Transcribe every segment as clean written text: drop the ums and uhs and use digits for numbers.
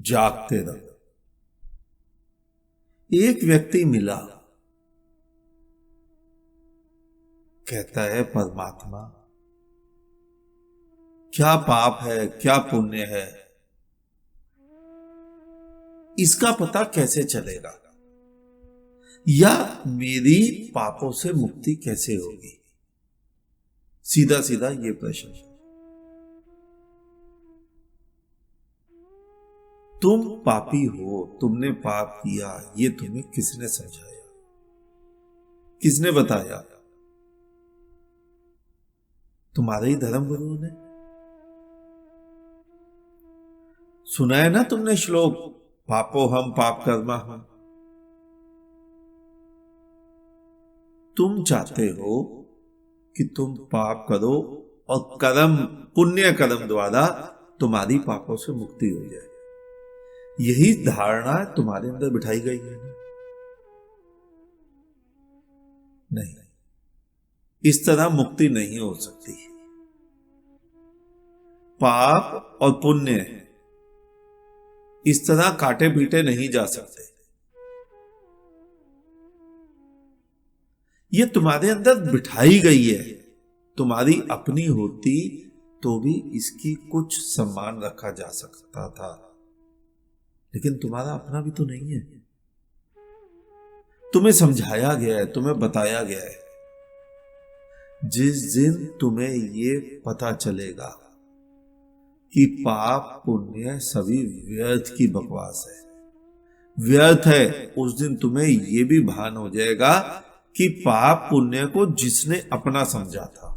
जागते रहो। एक व्यक्ति मिला, कहता है परमात्मा, क्या पाप है क्या पुण्य है, इसका पता कैसे चलेगा, या मेरी पापों से मुक्ति कैसे होगी? सीधा सीधा ये प्रश्न। तुम पापी हो, तुमने पाप किया, ये तुम्हें किसने समझाया, किसने बताया? तुम्हारे ही धर्म गुरुओं ने। सुना है ना तुमने श्लोक, पापो हम पाप कर्मा हम। तुम चाहते हो कि तुम पाप करो और कर्म, पुण्य कर्म द्वारा तुम्हारी पापों से मुक्ति हो जाए। यही धारणा तुम्हारे अंदर बिठाई गई है ना? नहीं, इस तरह मुक्ति नहीं हो सकती। पाप और पुण्य इस तरह काटे पीटे नहीं जा सकते। ये तुम्हारे अंदर बिठाई गई है। तुम्हारी अपनी होती तो भी इसकी कुछ सम्मान रखा जा सकता था, लेकिन तुम्हारा अपना भी तो नहीं है। तुम्हें समझाया गया है, तुम्हें बताया गया है। जिस दिन तुम्हें ये पता चलेगा कि पाप पुण्य सभी व्यर्थ की बकवास है, व्यर्थ है, उस दिन तुम्हें यह भी भान हो जाएगा कि पाप पुण्य को जिसने अपना समझा था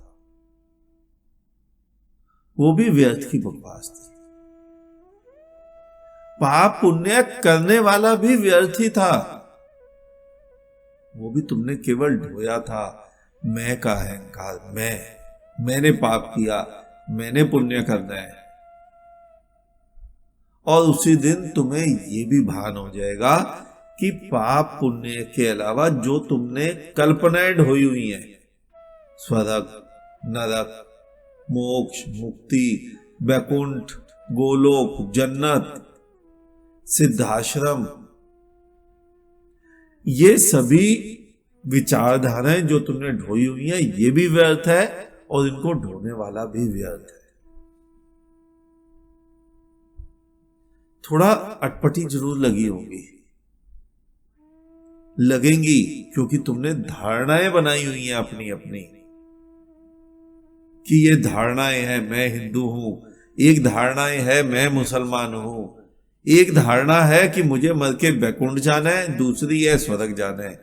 वो भी व्यर्थ की बकवास थी। पाप पुण्य करने वाला भी व्यर्थ ही था, वो भी तुमने केवल ढोया था। मैं का अहंकार, मैंने पाप किया, मैंने पुण्य करना है। और उसी दिन तुम्हें यह भी भान हो जाएगा कि पाप पुण्य के अलावा जो तुमने कल्पनाएं ढोई हुई हैं, स्वर्ग, नरक, मोक्ष, मुक्ति, वैकुंठ, गोलोक, जन्नत, सिद्धाश्रम, ये सभी विचारधाराएं जो तुमने ढोई हुई हैं, ये भी व्यर्थ है और इनको ढोने वाला भी व्यर्थ है। थोड़ा अटपटी जरूर लगी होगी, लगेंगी, क्योंकि तुमने धारणाएं बनाई हुई हैं अपनी अपनी, कि ये धारणाएं हैं मैं हिंदू हूं, एक धारणाएं है मैं मुसलमान हूं, एक धारणा है कि मुझे मर के वैकुंठ जाना है, दूसरी है स्वर्ग जाना है,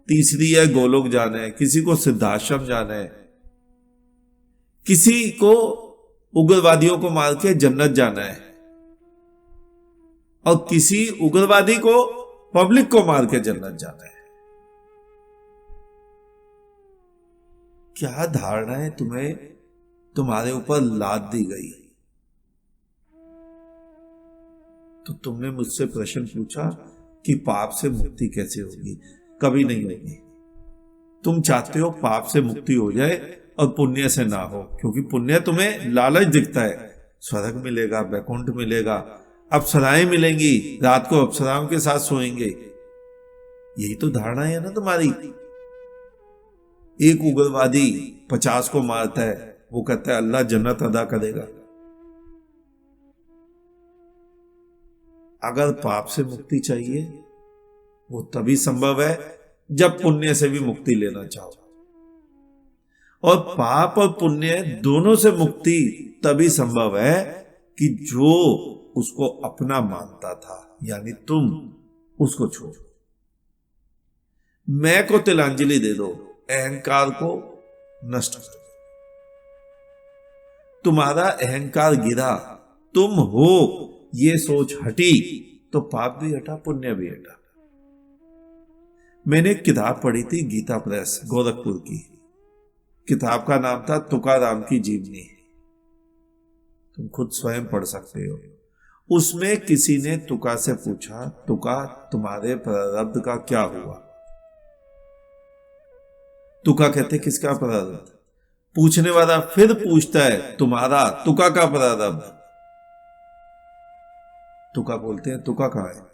तीसरी है गोलोक जाना है, किसी को सिद्धाश्रम जाना है, किसी को उग्रवादियों को मार के जन्नत जाना है, और किसी उग्रवादी को, पब्लिक को मार के जन्नत जाना है। क्या धारणाएं तुम्हें तुम्हारे ऊपर लाद दी गई? तो तुमने मुझसे प्रश्न पूछा कि पाप से मुक्ति कैसे होगी? कभी नहीं होगी। तुम चाहते हो पाप से मुक्ति हो जाए और पुण्य से ना हो, क्योंकि पुण्य तुम्हें लालच दिखता है, स्वर्ग मिलेगा, वैकुंठ मिलेगा, अप्सराएं मिलेंगी, रात को अप्सराओं के साथ सोएंगे। यही तो धारणा है ना तुम्हारी। एक उग्रवादी 50 को मारता है, वो कहता है अल्लाह जन्नत अदा करेगा। अगर पाप से मुक्ति चाहिए, वो तभी संभव है जब पुण्य से भी मुक्ति लेना चाहो। और पाप और पुण्य दोनों से मुक्ति तभी संभव है कि जो उसको अपना मानता था, यानी तुम, उसको छोड़ो। मैं को तिलांजलि दे दो, अहंकार को नष्ट कर दो। तुम्हारा अहंकार गिरा, तुम हो, ये सोच हटी, तो पाप भी हटा, पुण्य भी हटा। मैंने एक किताब पढ़ी थी, गीता प्रेस गोरखपुर की। किताब का नाम था तुकाराम की जीवनी। तुम खुद स्वयं पढ़ सकते हो। उसमें किसी ने तुका से पूछा, तुका तुम्हारे प्रारब्ध का क्या हुआ? तुका कहते किसका प्रारब्ध? पूछने वाला फिर पूछता है तुम्हारा तुका का प्रारब्ध? तुका बोलते हैं, तुका कहाँ है?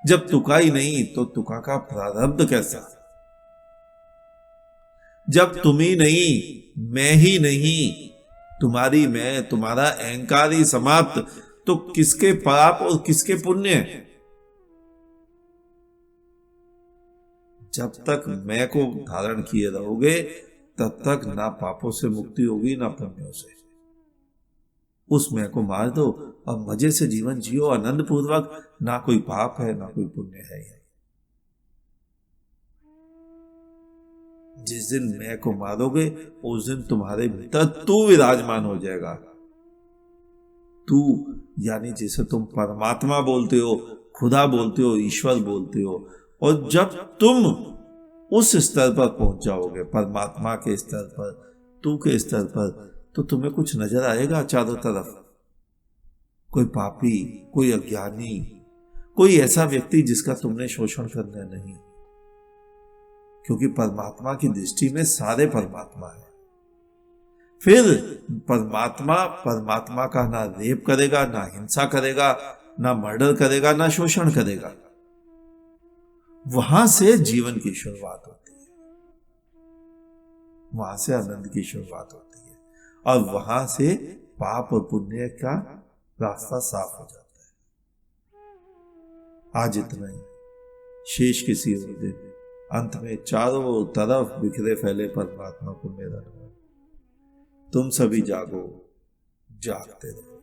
जब तुका ही नहीं तो तुका का प्रारब्ध कैसा? जब तुम ही नहीं, मैं ही नहीं, तुम्हारी मैं, तुम्हारा अहंकार ही समाप्त, तो किसके पाप और किसके पुण्य? जब तक मैं को धारण किए रहोगे तब तक ना पापों से मुक्ति होगी ना पुण्यों से। उस मैं को मार दो और मजे से जीवन जियो आनंद पूर्वक, ना कोई पाप है ना कोई पुण्य है। जिस दिन मैं को मारोगे उस दिन तुम्हारे भीतर तू विराजमान हो जाएगा। तू यानी जिसे तुम परमात्मा बोलते हो, खुदा बोलते हो, ईश्वर बोलते हो। और जब तुम उस स्तर पर पहुंच जाओगे, परमात्मा के स्तर पर, तू के स्तर पर, तो तुम्हें कुछ नजर आएगा चारों तरफ? कोई पापी, कोई अज्ञानी, कोई ऐसा व्यक्ति जिसका तुमने शोषण करना नहीं, क्योंकि परमात्मा की दृष्टि में सारे परमात्मा है। फिर परमात्मा का ना रेप करेगा, ना हिंसा करेगा, ना मर्डर करेगा, ना शोषण करेगा। वहां से जीवन की शुरुआत होती है, वहां से आनंद की शुरुआत होती है, और वहां से पाप और पुण्य का रास्ता साफ हो जाता है। आज इतना ही, शेष किसी और दिन। अंत में चारों तरफ बिखरे फैले परमात्मा को मेरा नमन। तुम सभी जागो, जागते रहो।